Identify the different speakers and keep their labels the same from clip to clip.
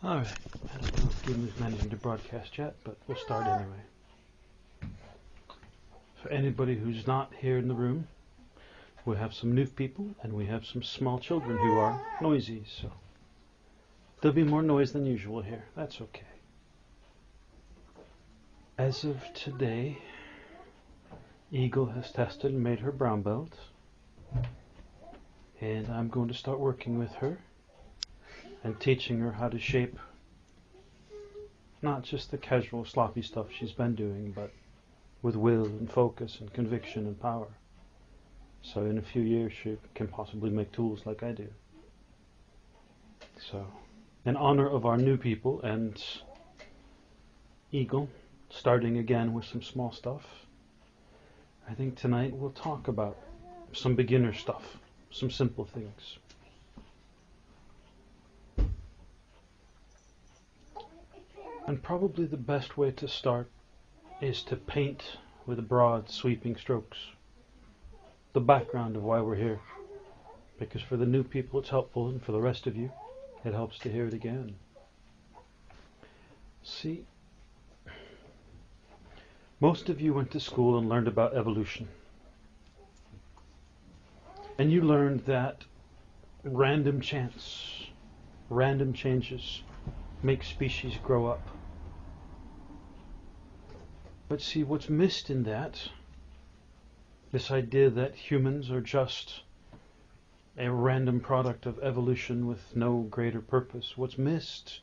Speaker 1: Alright, I don't know if Gim is managing to broadcast yet, but we'll start anyway. For anybody who's not here in the room, we have some new people and we have some small children who are noisy, so there'll be more noise than usual here. That's okay. As of today, Eagle has tested and made her brown belt, and I'm going to start working with her and teaching her how to shape not just the casual sloppy stuff she's been doing, but with will and focus and conviction and power. So in a few years she can possibly make tools like I do. So in honor of our new people and Eagle starting again with some small stuff, I think tonight we'll talk about some beginner stuff, some simple things. And probably the best way to start is to paint with broad sweeping strokes the background of why we're here, because for the new people it's helpful, and for the rest of you it helps to hear it again. See, most of you went to school and learned about evolution, and you learned that random chance, random changes make species grow up. But see, what's missed in that, this idea that humans are just a random product of evolution with no greater purpose, what's missed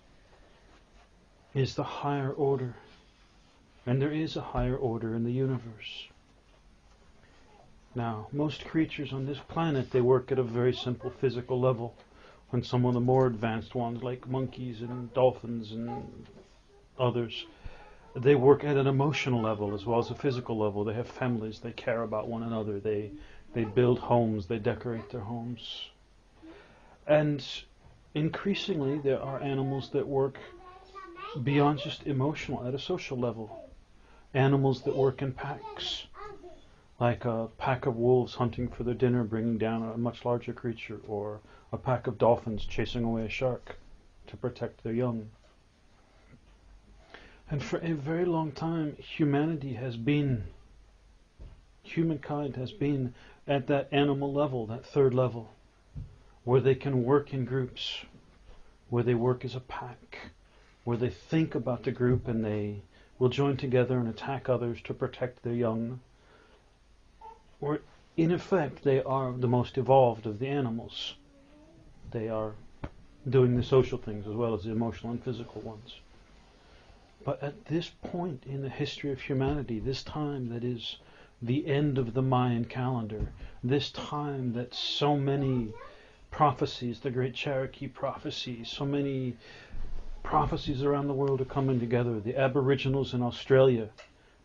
Speaker 1: is the higher order. And there is a higher order in the universe. Now, most creatures on this planet, they work at a very simple physical level. When some of the more advanced ones, like monkeys and dolphins and others, they work at an emotional level as well as a physical level. They have families, they care about one another, they build homes, they decorate their homes. And increasingly there are animals that work beyond just emotional, at a social level. Animals that work in packs, like a pack of wolves hunting for their dinner, bringing down a much larger creature, or a pack of dolphins chasing away a shark to protect their young. And for a very long time, humankind has been at that animal level, that third level, where they can work in groups, where they work as a pack, where they think about the group and they will join together and attack others to protect their young. Or in effect, they are the most evolved of the animals. They are doing the social things as well as the emotional and physical ones. But at this point in the history of humanity, this time that is the end of the Mayan calendar, this time that so many prophecies, the great Cherokee prophecies, so many prophecies around the world are coming together. The Aboriginals in Australia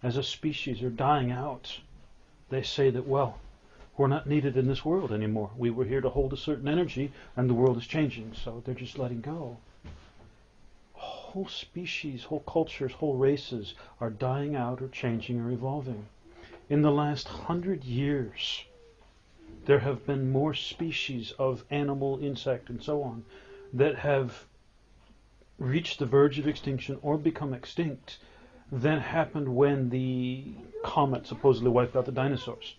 Speaker 1: as a species are dying out. They say that, well, we're not needed in this world anymore. We were here to hold a certain energy and the world is changing, so they're just letting go. Whole species, whole cultures, whole races are dying out or changing or evolving. In the last 100 years, there have been more species of animal, insect, and so on that have reached the verge of extinction or become extinct than happened when the comet supposedly wiped out the dinosaurs.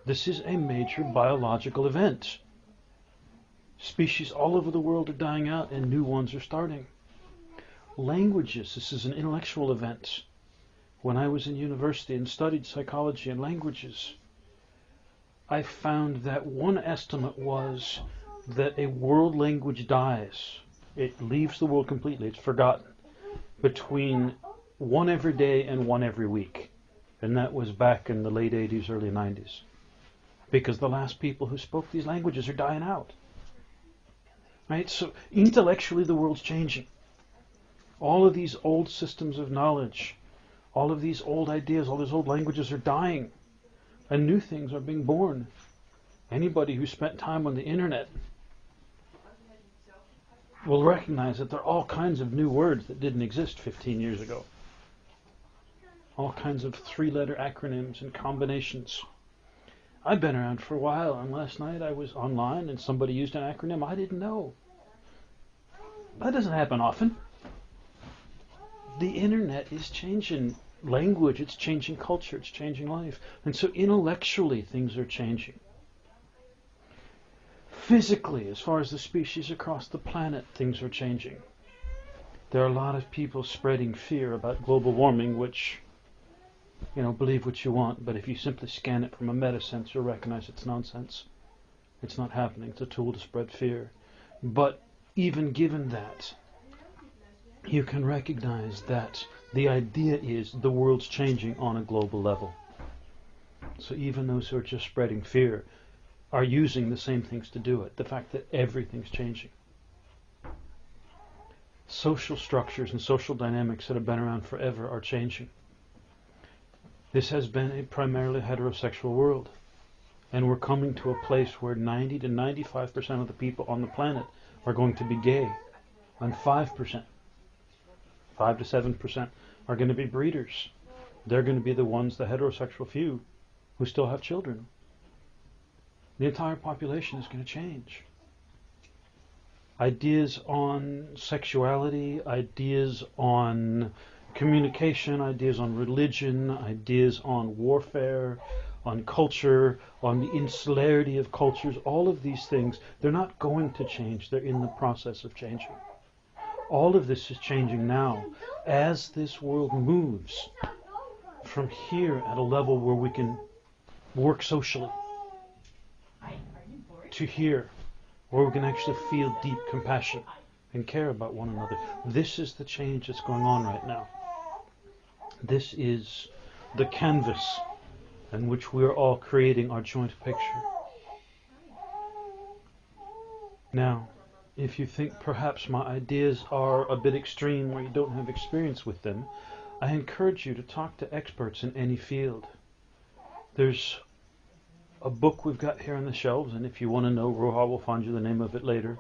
Speaker 1: This is a major biological event. Species all over the world are dying out and new ones are starting. Languages, this is an intellectual event. When I was in university and studied psychology and languages, I found that one estimate was that a world language dies. It leaves the world completely, it's forgotten, between one every day and one every week. And that was back in the late 80s, early 90s. Because the last people who spoke these languages are dying out. Right? So intellectually the world's changing. All of these old systems of knowledge, all of these old ideas, all these old languages are dying, and new things are being born. Anybody who spent time on the internet will recognize that there are all kinds of new words that didn't exist 15 years ago. All kinds of three-letter acronyms and combinations. I've been around for a while, and last night I was online and somebody used an acronym I didn't know. That doesn't happen often. The internet is changing language, it's changing culture, it's changing life. And so intellectually things are changing. Physically, as far as the species across the planet, things are changing. There are a lot of people spreading fear about global warming, which, believe what you want, but if you simply scan it from a meta sense, you'll recognize it's nonsense. It's not happening. It's a tool to spread fear. But even given that, you can recognize that the idea is the world's changing on a global level. So even those who are just spreading fear are using the same things to do it. The fact that everything's changing. Social structures and social dynamics that have been around forever are changing. This has been a primarily heterosexual world. And we're coming to a place where 90 to 95% of the people on the planet are going to be gay. And 5%, 5 to 7% are going to be breeders. They're going to be the ones, the heterosexual few, who still have children. The entire population is going to change. Ideas on sexuality, ideas on communication, ideas on religion, ideas on warfare, on culture, on the insularity of cultures, all of these things, they're not going to change. They're in the process of changing. All of this is changing now as this world moves from here at a level where we can work socially to here where we can actually feel deep compassion and care about one another. This is the change that's going on right now. This is the canvas in which we're all creating our joint picture. Now, if you think perhaps my ideas are a bit extreme or you don't have experience with them, I encourage you to talk to experts in any field. There's a book we've got here on the shelves, and if you want to know, Roha will find you the name of it later.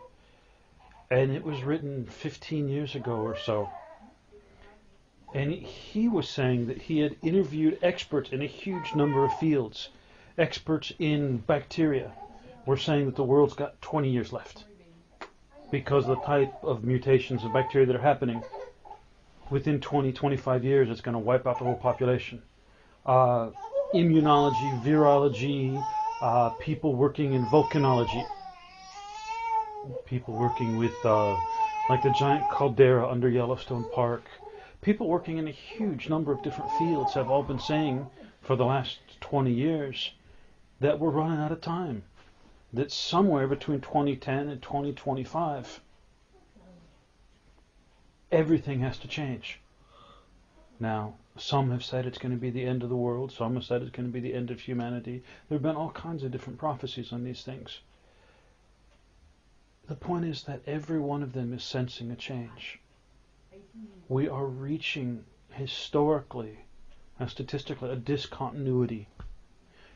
Speaker 1: And it was written 15 years ago or so. And he was saying that he had interviewed experts in a huge number of fields. Experts in bacteria were saying that the world's got 20 years left because of the type of mutations of bacteria that are happening. Within 20, 25 years, it's going to wipe out the whole population. Immunology, virology, people working in volcanology, people working with like the giant caldera under Yellowstone Park. People working in a huge number of different fields have all been saying for the last 20 years that we're running out of time. That somewhere between 2010 and 2025, everything has to change. Now, some have said it's going to be the end of the world. Some have said it's going to be the end of humanity. There have been all kinds of different prophecies on these things. The point is that every one of them is sensing a change. We are reaching historically and statistically a discontinuity.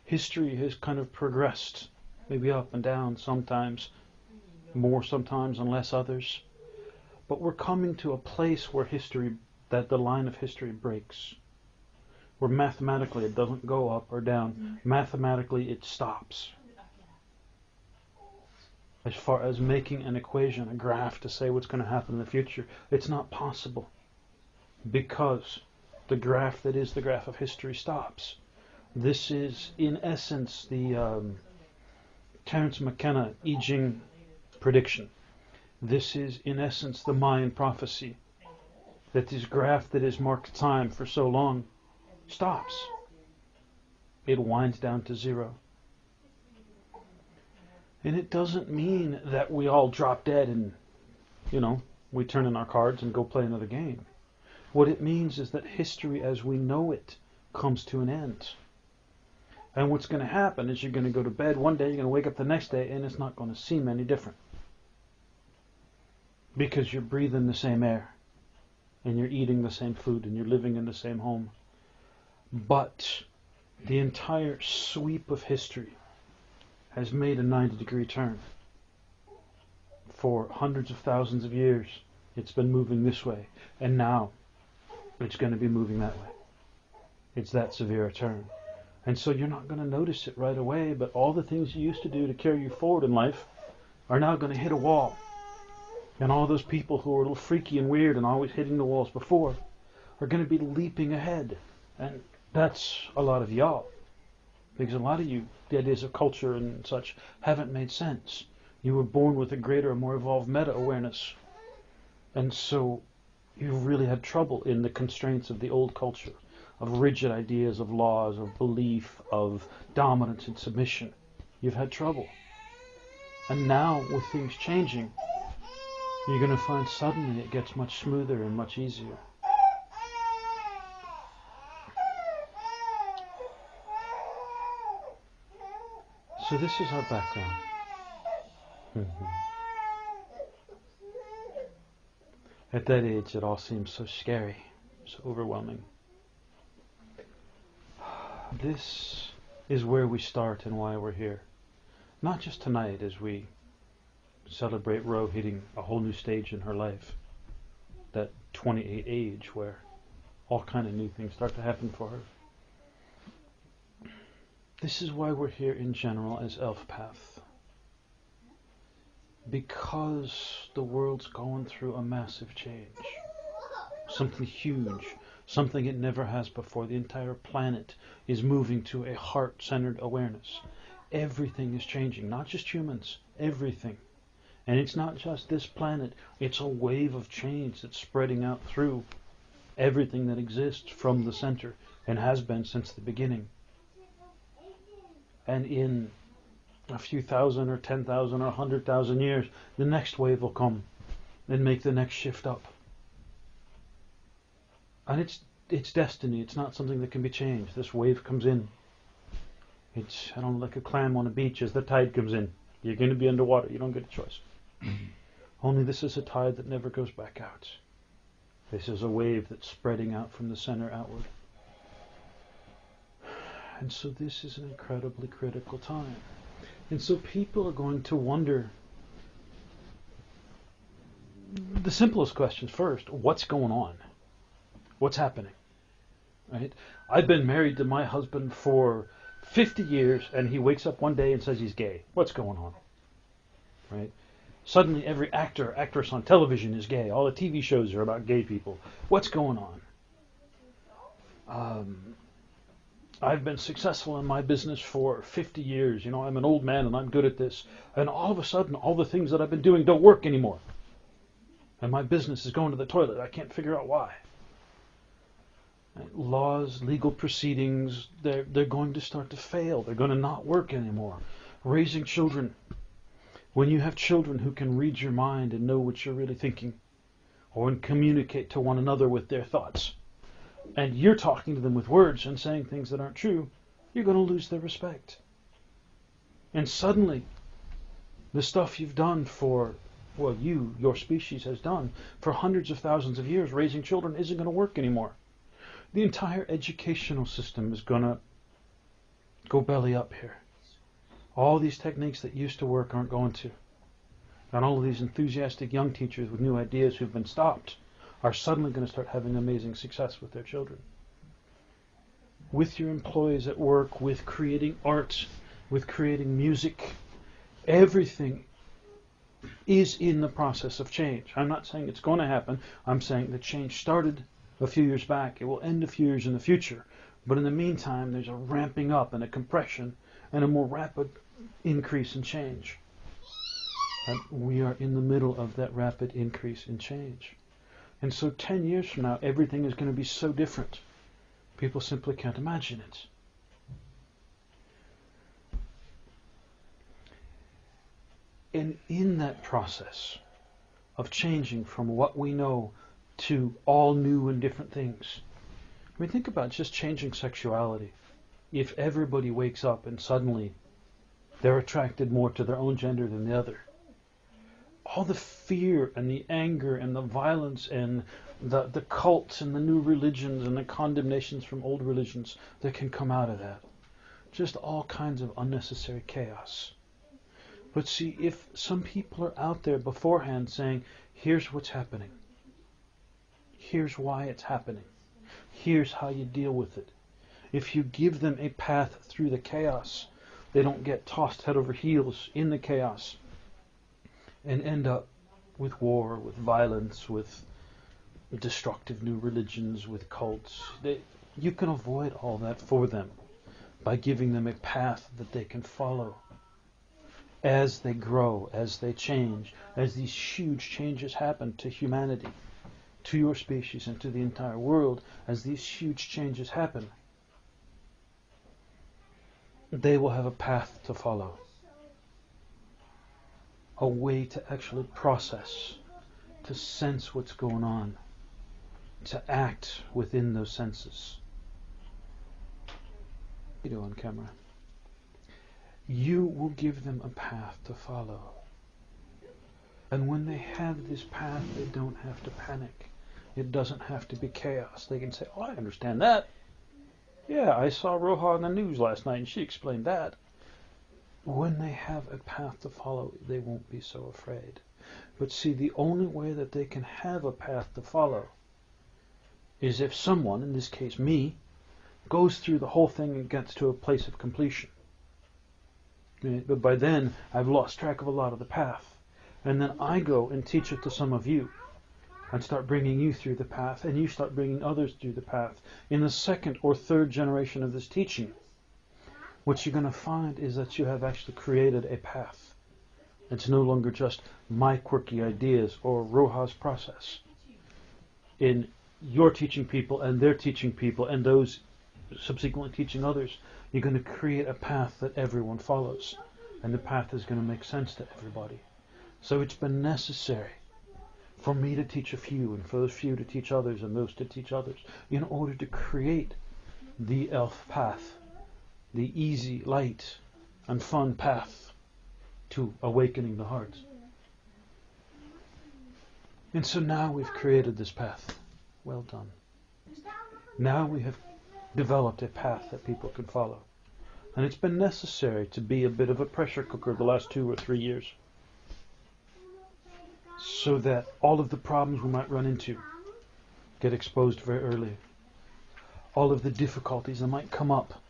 Speaker 1: History has kind of progressed, maybe up and down sometimes, more sometimes and less others. But we're coming to a place where that the line of history breaks. Where mathematically it doesn't go up or down. Mathematically it stops. As far as making an equation, a graph to say what's going to happen in the future, it's not possible. Because the graph that is the graph of history stops. This is, in essence, the Terence McKenna I Ching prediction. This is, in essence, the Mayan prophecy. That this graph that has marked time for so long stops. It winds down to zero. And it doesn't mean that we all drop dead and, we turn in our cards and go play another game. What it means is that history as we know it comes to an end. And what's going to happen is you're going to go to bed one day, you're going to wake up the next day, and it's not going to seem any different. Because you're breathing the same air, and you're eating the same food, and you're living in the same home. But the entire sweep of history has made a 90-degree turn. For hundreds of thousands of years, it's been moving this way, and now it's going to be moving that way. It's that severe a turn. And so you're not going to notice it right away, but all the things you used to do to carry you forward in life are now going to hit a wall. And all those people who were a little freaky and weird and always hitting the walls before are going to be leaping ahead. And that's a lot of y'all. Because a lot of you, the ideas of culture and such, haven't made sense. You were born with a greater, more evolved meta-awareness. And so you really had trouble in the constraints of the old culture, of rigid ideas, of laws, of belief, of dominance and submission. You've had trouble. And now, with things changing, you're going to find suddenly it gets much smoother and much easier. So this is our background. At that age, it all seems so scary, so overwhelming. This is where we start and why we're here. Not just tonight as we celebrate Ro hitting a whole new stage in her life, that 28 age where all kind of new things start to happen for her. This is why we're here in general as Elf Path. Because the world's going through a massive change. Something huge. Something it never has before. The entire planet is moving to a heart-centered awareness. Everything is changing. Not just humans. Everything. And it's not just this planet. It's a wave of change that's spreading out through everything that exists from the center and has been since the beginning. And in a few thousand or 10,000 or 100,000 years, the next wave will come and make the next shift up. And it's destiny. It's not something that can be changed. This wave comes in. It's, I don't know, like a clam on a beach as the tide comes in. You're going to be underwater. You don't get a choice. Only this is a tide that never goes back out. This is a wave that's spreading out from the center outward. And so this is an incredibly critical time. And so people are going to wonder the simplest questions first. What's going on? What's happening? Right? I've been married to my husband for 50 years and he wakes up one day and says he's gay. What's going on? Right? Suddenly every actor, actress on television is gay. All the TV shows are about gay people. What's going on? I've been successful in my business for 50 years. You know, I'm an old man and I'm good at this. And all of a sudden, all the things that I've been doing don't work anymore. And my business is going to the toilet. I can't figure out why. Laws, legal proceedings, they're going to start to fail. They're going to not work anymore. Raising children. When you have children who can read your mind and know what you're really thinking, or and communicate to one another with their thoughts, and you're talking to them with words and saying things that aren't true, you're going to lose their respect. And suddenly, the stuff you've done for, well, your species has done for hundreds of thousands of years, raising children, isn't going to work anymore. The entire educational system is going to go belly up here. All these techniques that used to work aren't going to. And all of these enthusiastic young teachers with new ideas who've been stopped are suddenly going to start having amazing success with their children. With your employees at work, with creating art, with creating music, everything is in the process of change. I'm not saying it's going to happen. I'm saying the change started a few years back. It will end a few years in the future. But in the meantime, there's a ramping up and a compression and a more rapid increase in change. And we are in the middle of that rapid increase in change. And so 10 years from now, everything is going to be so different. People simply can't imagine it. And in that process of changing from what we know to all new and different things, I mean, think about just changing sexuality. If everybody wakes up and suddenly they're attracted more to their own gender than the other, all the fear and the anger and the violence and the cults and the new religions and the condemnations from old religions that can come out of that. Just all kinds of unnecessary chaos. But see, if some people are out there beforehand saying, here's what's happening. Here's why it's happening. Here's how you deal with it. If you give them a path through the chaos, they don't get tossed head over heels in the chaos and end up with war, with violence, with destructive new religions, with cults. You can avoid all that for them by giving them a path that they can follow as they grow, as they change, as these huge changes happen to humanity, to your species and to the entire world. As these huge changes happen, they will have a path to follow, a way to actually process, to sense what's going on, to act within those senses. What are you doing, camera? You will give them a path to follow. And when they have this path, they don't have to panic. It doesn't have to be chaos. They can say, oh, I understand that. Yeah, I saw Roja on the news last night and she explained that. When they have a path to follow, they won't be so afraid. But see, the only way that they can have a path to follow is if someone, in this case me, goes through the whole thing and gets to a place of completion. But by then, I've lost track of a lot of the path. And then I go and teach it to some of you and start bringing you through the path, and you start bringing others through the path. In the second or third generation of this teaching, what you're going to find is that you have actually created a path. It's no longer just my quirky ideas or Roja's process. In your teaching people and their teaching people and those subsequently teaching others, you're going to create a path that everyone follows, and the path is going to make sense to everybody. So it's been necessary for me to teach a few, and for those few to teach others, and those to teach others, in order to create the elf path, the easy, light, and fun path to awakening the hearts. And so now we've created this path. Well done. Now we have developed a path that people can follow. And it's been necessary to be a bit of a pressure cooker the last 2 or 3 years, so that all of the problems we might run into get exposed very early. All of the difficulties that might come up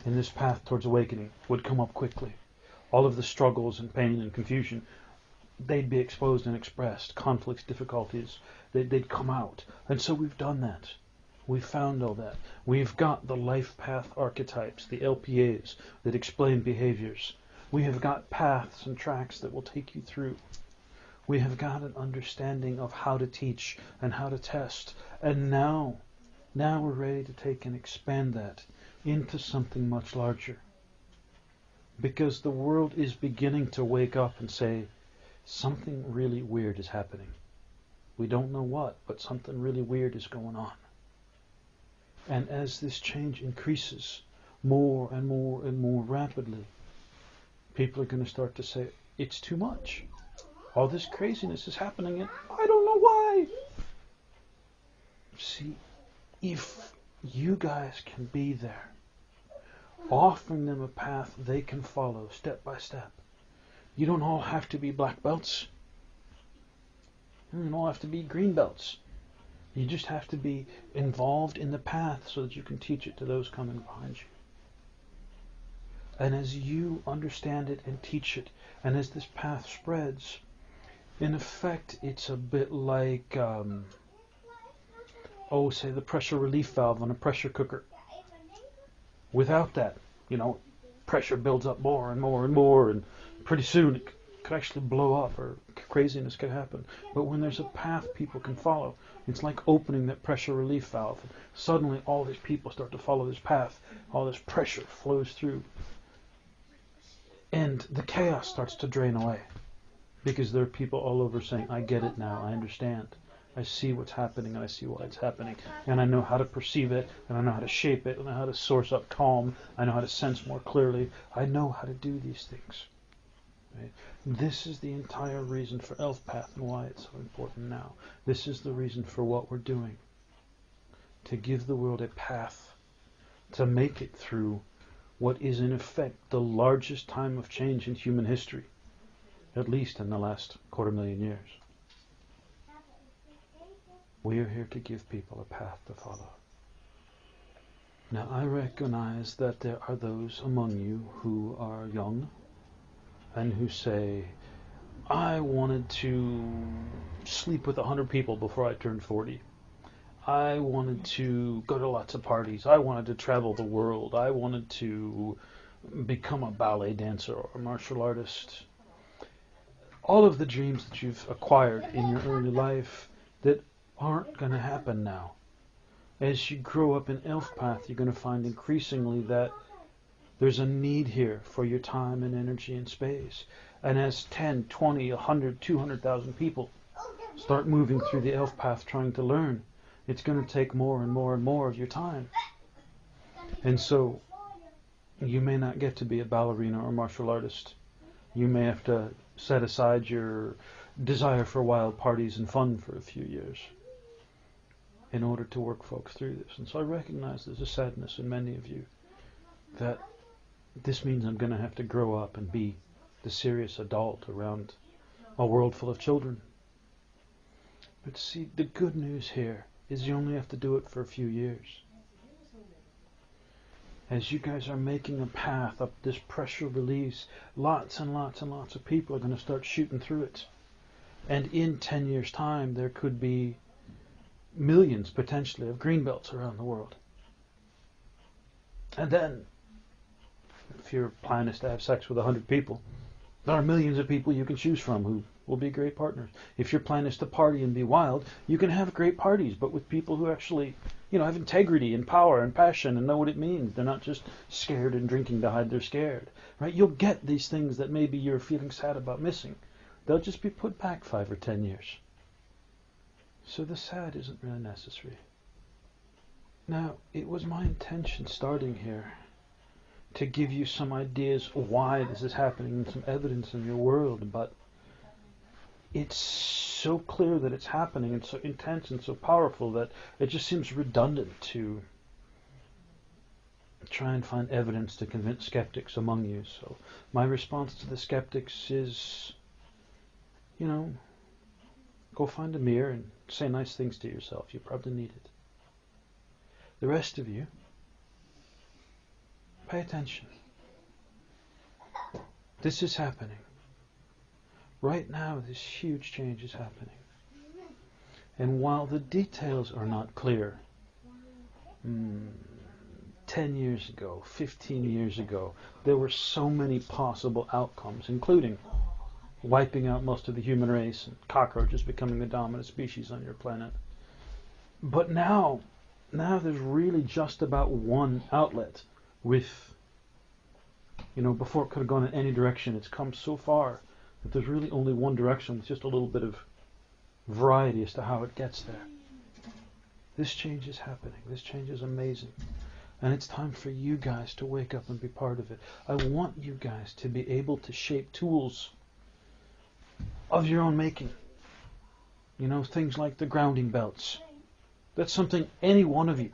Speaker 1: in this path towards awakening would come up quickly. All of the struggles and pain and confusion, they'd be exposed and expressed. Conflicts, difficulties, they'd come out. And so we've done that. We've found all that. We've got the life path archetypes, the LPAs, that explain behaviors. We have got paths and tracks that will take you through. We have got an understanding of how to teach and how to test. And now we're ready to take and expand that into something much larger. Because the world is beginning to wake up and say, something really weird is happening. We don't know what, but something really weird is going on. And as this change increases more and more and more rapidly, people are going to start to say, it's too much. All this craziness is happening and I don't know why. See, if you guys can be there, offering them a path they can follow step by step. You don't all have to be black belts. You don't all have to be green belts. You just have to be involved in the path so that you can teach it to those coming behind you. And as you understand it and teach it, and as this path spreads, in effect it's a bit like, say the pressure relief valve on a pressure cooker. Without that, pressure builds up more and more and more, and pretty soon it could actually blow up, or craziness could happen. But when there's a path people can follow, it's like opening that pressure relief valve. And suddenly all these people start to follow this path. All this pressure flows through. And the chaos starts to drain away. Because there are people all over saying, I get it now, I understand. I see what's happening, and I see why it's happening. And I know how to perceive it, and I know how to shape it, and I know how to source up calm. I know how to sense more clearly. I know how to do these things. Right? This is the entire reason for Elf Path and why it's so important now. This is the reason for what we're doing. To give the world a path, to make it through what is in effect the largest time of change in human history, at least in the last 250,000 years. We are here to give people a path to follow. Now I recognize that there are those among you who are young and who say, I wanted to sleep with 100 people before I turned 40. I wanted to go to lots of parties. I wanted to travel the world. I wanted to become a ballet dancer or a martial artist. All of the dreams that you've acquired in your early life that aren't going to happen now. As you grow up in Elf Path, you're going to find increasingly that there's a need here for your time and energy and space. And as 10, 20, 100, 200,000 people start moving through the Elf Path trying to learn, it's going to take more and more and more of your time. And so you may not get to be a ballerina or martial artist. You may have to set aside your desire for wild parties and fun for a few years in order to work folks through this. And so I recognize there's a sadness in many of you that this means I'm going to have to grow up and be the serious adult around a world full of children. But see, the good news here is you only have to do it for a few years. As you guys are making a path up this pressure release, lots and lots and lots of people are going to start shooting through it. And in 10 years' time, there could be millions, potentially, of green belts around the world. And then, if your plan is to have sex with 100 people, there are millions of people you can choose from who will be great partners. If your plan is to party and be wild, you can have great parties, but with people who actually, have integrity and power and passion and know what it means. They're not just scared and drinking to hide they're scared, right? You'll get these things that maybe you're feeling sad about missing. They'll just be put back 5 or 10 years. So the sad isn't really necessary. Now, it was my intention starting here to give you some ideas why this is happening and some evidence in your world, but it's so clear that it's happening and so intense and so powerful that it just seems redundant to try and find evidence to convince skeptics among you. So my response to the skeptics is, go find a mirror and say nice things to yourself. You probably need it. The rest of you, pay attention. This is happening. Right now, this huge change is happening. And while the details are not clear, 10 years ago, 15 years ago, there were so many possible outcomes, including wiping out most of the human race and cockroaches becoming the dominant species on your planet. But now there's really just about one outlet with, before it could have gone in any direction, it's come so far that there's really only one direction with just a little bit of variety as to how it gets there. This change is happening. This change is amazing. And it's time for you guys to wake up and be part of it. I want you guys to be able to shape tools of your own making. Things like the grounding belts. That's something any one of you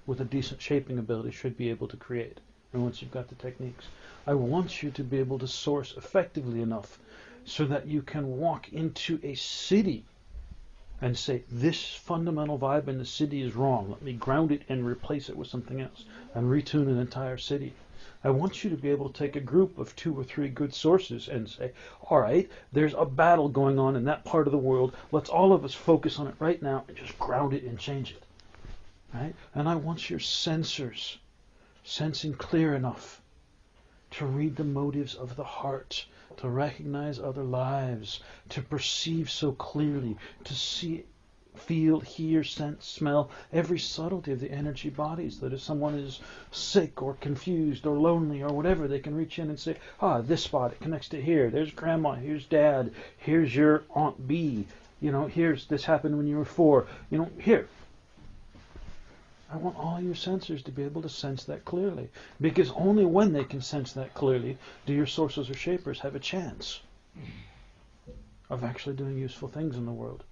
Speaker 1: with a decent shaping ability should be able to create. And once you've got the techniques, I want you to be able to source effectively enough so that you can walk into a city and say, this fundamental vibe in the city is wrong. Let me ground it and replace it with something else and retune an entire city. I want you to be able to take a group of 2 or 3 good sources and say, all right, there's a battle going on in that part of the world. Let's all of us focus on it right now and just ground it and change it. Right? And I want your sensors sensing clear enough to read the motives of the heart, to recognize other lives, to perceive so clearly, to see, feel, hear, sense, smell, every subtlety of the energy bodies, that if someone is sick or confused or lonely or whatever, they can reach in and say, this spot, it connects to here, there's grandma, here's dad, here's your Aunt B, here's this happened when you were 4, here. I want all your sensors to be able to sense that clearly, because only when they can sense that clearly do your sources or shapers have a chance of actually doing useful things in the world.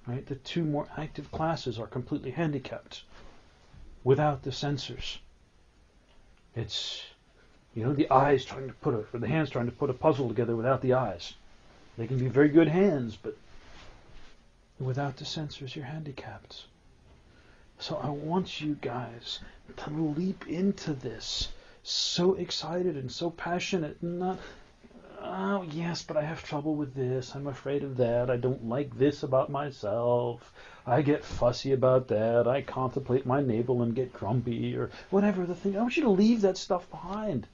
Speaker 1: Right? The 2 more active classes are completely handicapped without the sensors. It's, the eyes trying to or the hands trying to put a puzzle together without the eyes. They can be very good hands, but without the sensors, you're handicapped. So I want you guys to leap into this so excited and so passionate, and not Oh, yes, but I have trouble with this. I'm afraid of that. I don't like this about myself. I get fussy about that. I contemplate my navel and get grumpy or whatever the thing. I want you to leave that stuff behind.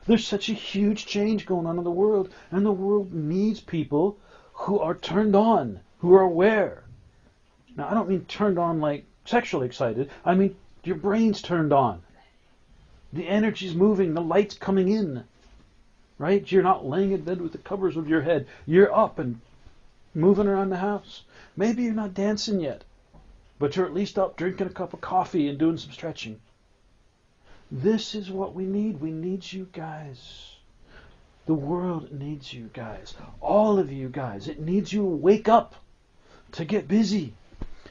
Speaker 1: There's such a huge change going on in the world, and the world needs people who are turned on, who are aware. Now, I don't mean turned on like sexually excited. I mean your brain's turned on. The energy's moving, the light's coming in. Right? You're not laying in bed with the covers over your head. You're up and moving around the house. Maybe you're not dancing yet, but you're at least up drinking a cup of coffee and doing some stretching. This is what we need. We need you guys. The world needs you guys. All of you guys. It needs you to wake up, to get busy.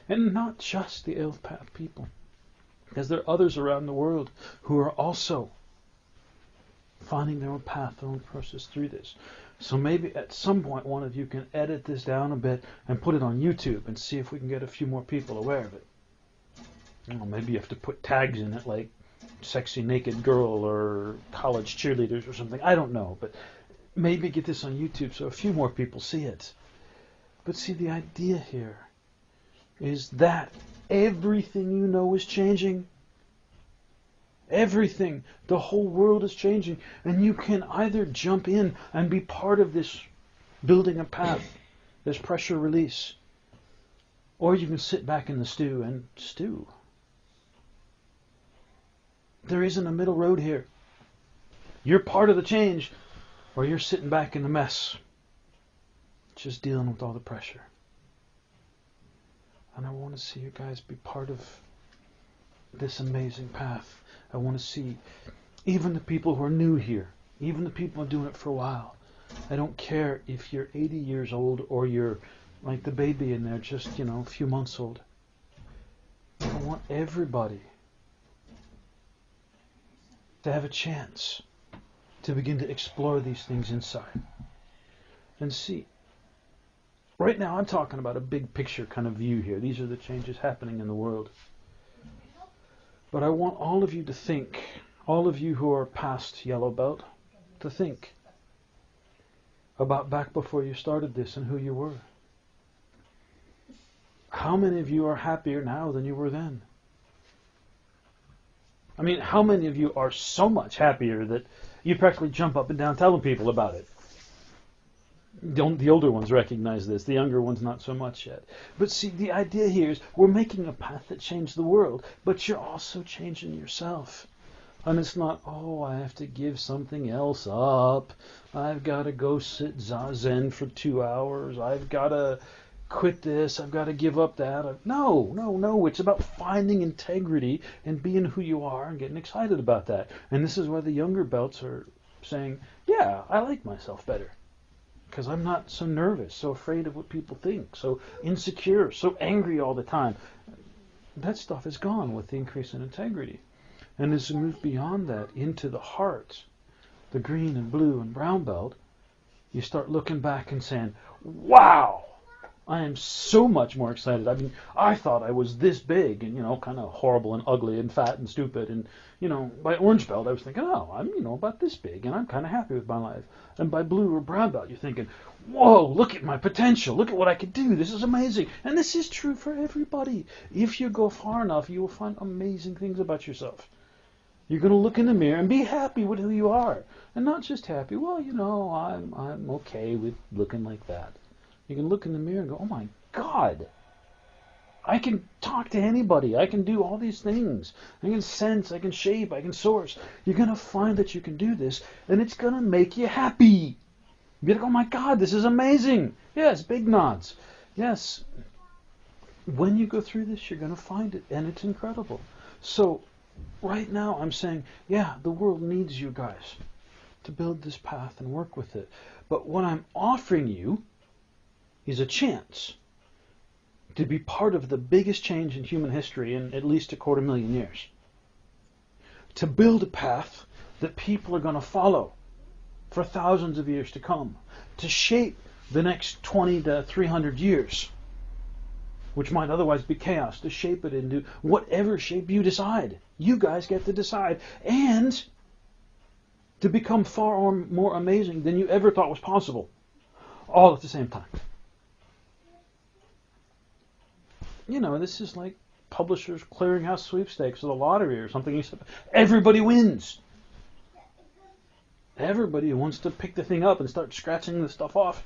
Speaker 1: And not just the 11th path people. Because there are others around the world who are also finding their own path, their own process through this. So maybe at some point one of you can edit this down a bit and put it on YouTube and see if we can get a few more people aware of it. Maybe you have to put tags in it like sexy naked girl or college cheerleaders or something. I don't know, but maybe get this on YouTube so a few more people see it. But see, the idea here is that everything you know is changing. Everything. The whole world is changing. And you can either jump in and be part of this building a path, this pressure release, or you can sit back in the stew and stew. There isn't a middle road here. You're part of the change, or you're sitting back in the mess, just dealing with all the pressure. And I want to see you guys be part of this amazing path. I want to see even the people who are new here, even the people who are doing it for a while. I don't care if you're 80 years old or you're like the baby in there, just, a few months old. I want everybody to have a chance to begin to explore these things inside. And see, right now I'm talking about a big picture kind of view here. These are the changes happening in the world. But I want all of you to think, all of you who are past yellow belt, to think about back before you started this and who you were. How many of you are happier now than you were then? I mean, how many of you are so much happier that you practically jump up and down telling people about it? The older ones recognize this, the younger ones not so much yet. But see, the idea here is we're making a path that changed the world, but you're also changing yourself. And it's not, I have to give something else up. I've got to go sit zazen for 2 hours. I've got to quit this. I've got to give up that. No. It's about finding integrity and being who you are and getting excited about that. And this is why the younger belts are saying, yeah, I like myself better. Because I'm not so nervous, so afraid of what people think, so insecure, so angry all the time. That stuff is gone with the increase in integrity. And as we move beyond that into the heart, the green and blue and brown belt, you start looking back and saying, wow, I am so much more excited. I mean, I thought I was this big and, kind of horrible and ugly and fat and stupid. And, by orange belt, I was thinking, I'm, about this big and I'm kind of happy with my life. And by blue or brown belt, you're thinking, whoa, look at my potential. Look at what I could do. This is amazing. And this is true for everybody. If you go far enough, you will find amazing things about yourself. You're going to look in the mirror and be happy with who you are. And not just happy, I'm okay with looking like that. You can look in the mirror and go, oh my God, I can talk to anybody. I can do all these things. I can sense, I can shape, I can source. You're going to find that you can do this, and it's going to make you happy. You're like, oh my God, this is amazing. Yes, big nods. Yes. When you go through this, you're going to find it, and it's incredible. So right now I'm saying, yeah, the world needs you guys to build this path and work with it. But what I'm offering you is a chance to be part of the biggest change in human history in at least 250,000 years. To build a path that people are going to follow for thousands of years to come. To shape the next 20 to 300 years, which might otherwise be chaos. To shape it into whatever shape you decide. You guys get to decide. And to become far more amazing than you ever thought was possible, all at the same time. You know, this is like Publishers Clearinghouse sweepstakes or the lottery or something. Everybody wins. Everybody who wants to pick the thing up and start scratching the stuff off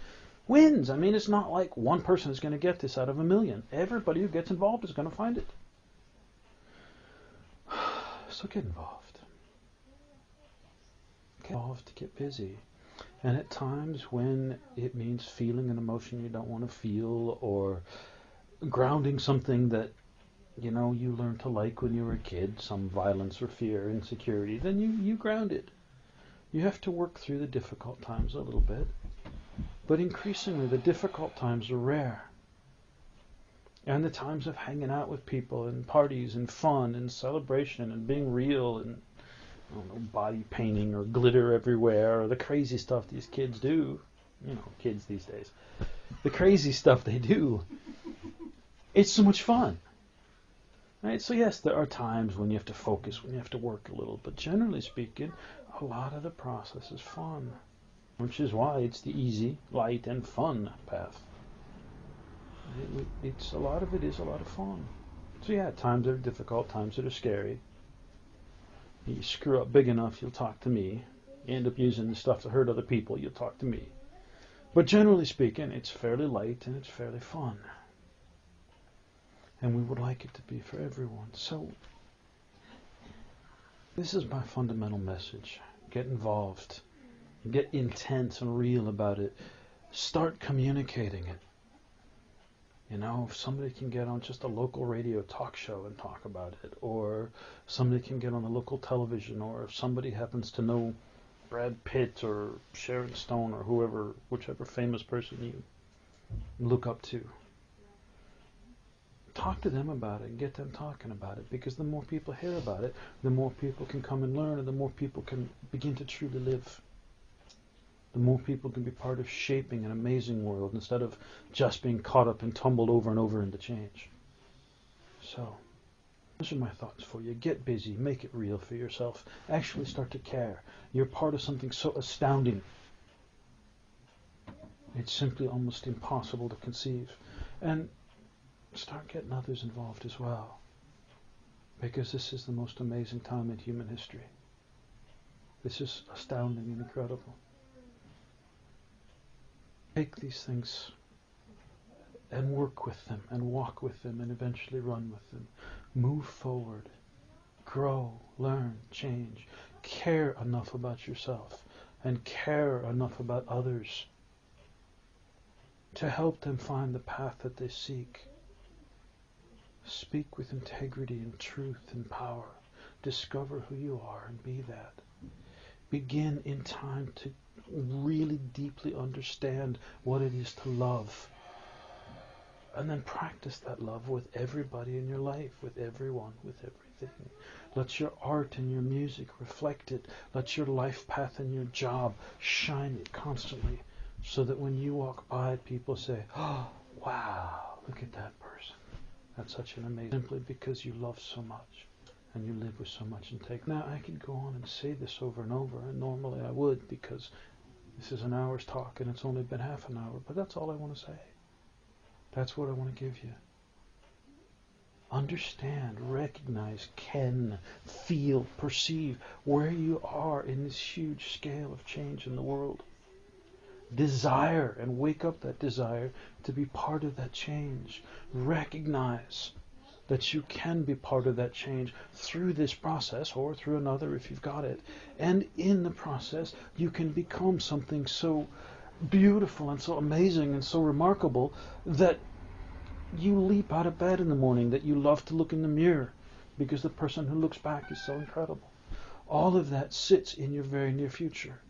Speaker 1: wins. I mean, it's not like one person is going to get this out of a million. Everybody who gets involved is going to find it. So get involved. Get involved, get busy. And at times when it means feeling an emotion you don't want to feel, or grounding something that you know you learned to like when you were a kid, some violence or fear, insecurity, then you ground it. You have to work through the difficult times a little bit. But increasingly the difficult times are rare. And the times of hanging out with people and parties and fun and celebration and being real and I don't know, body painting or glitter everywhere or the crazy stuff these kids do. You know, kids these days. The crazy stuff they do. It's so much fun. Right? So yes, there are times when you have to focus, when you have to work a little, but generally speaking, a lot of the process is fun, which is why it's the easy, light, and fun path. It's a lot of it is a lot of fun. So yeah, times that are difficult, times that are scary. You screw up big enough, you'll talk to me. You end up using the stuff to hurt other people, you'll talk to me. But generally speaking, it's fairly light and it's fairly fun. And we would like it to be for everyone. So, this is my fundamental message. Get involved. Get intense and real about it. Start communicating it. You know, if somebody can get on just a local radio talk show and talk about it, or somebody can get on the local television, or if somebody happens to know Brad Pitt or Sharon Stone or whoever, whichever famous person you look up to, talk to them about it and get them talking about it, because the more people hear about it, the more people can come and learn, and the more people can begin to truly live. The more people can be part of shaping an amazing world instead of just being caught up and tumbled over and over into change. So, those are my thoughts for you. Get busy, make it real for yourself. Actually start to care. You're part of something so astounding. It's simply almost impossible to conceive. And start getting others involved as well, because this is the most amazing time in human history. This is astounding and incredible. Take these things and work with them and walk with them and eventually run with them. Move forward. Grow, learn, change. Care enough about yourself and care enough about others to help them find the path that they seek. Speak with integrity and truth and power. Discover who you are and be that. Begin in time to really deeply understand what it is to love. And then practice that love with everybody in your life, with everyone, with everything. Let your art and your music reflect it. Let your life path and your job shine it constantly, so that when you walk by it, people say, oh, wow, look at that person. That's such an amazing, simply because you love so much and you live with so much integrity. Now, I could go on and say this over and over, and normally I would, because this is an hour's talk and it's only been half an hour, but that's all I want to say. That's what I want to give you. Understand, recognize, ken, feel, perceive where you are in this huge scale of change in the world. Desire and wake up that desire to be part of that change. Recognize that you can be part of that change through this process or through another if you've got it. And in the process, you can become something so beautiful and so amazing and so remarkable that you leap out of bed in the morning, that you love to look in the mirror because the person who looks back is so incredible. All of that sits in your very near future.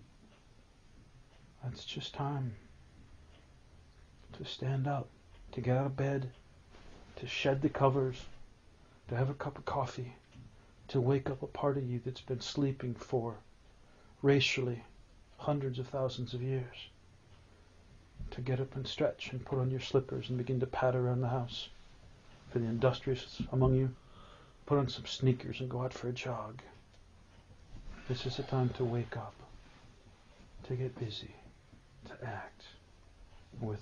Speaker 1: It's just time to stand up, to get out of bed, to shed the covers, to have a cup of coffee, to wake up a part of you that's been sleeping for, racially, hundreds of thousands of years. To get up and stretch and put on your slippers and begin to patter around the house. For the industrious among you, put on some sneakers and go out for a jog. This is a time to wake up. to get busy, to act with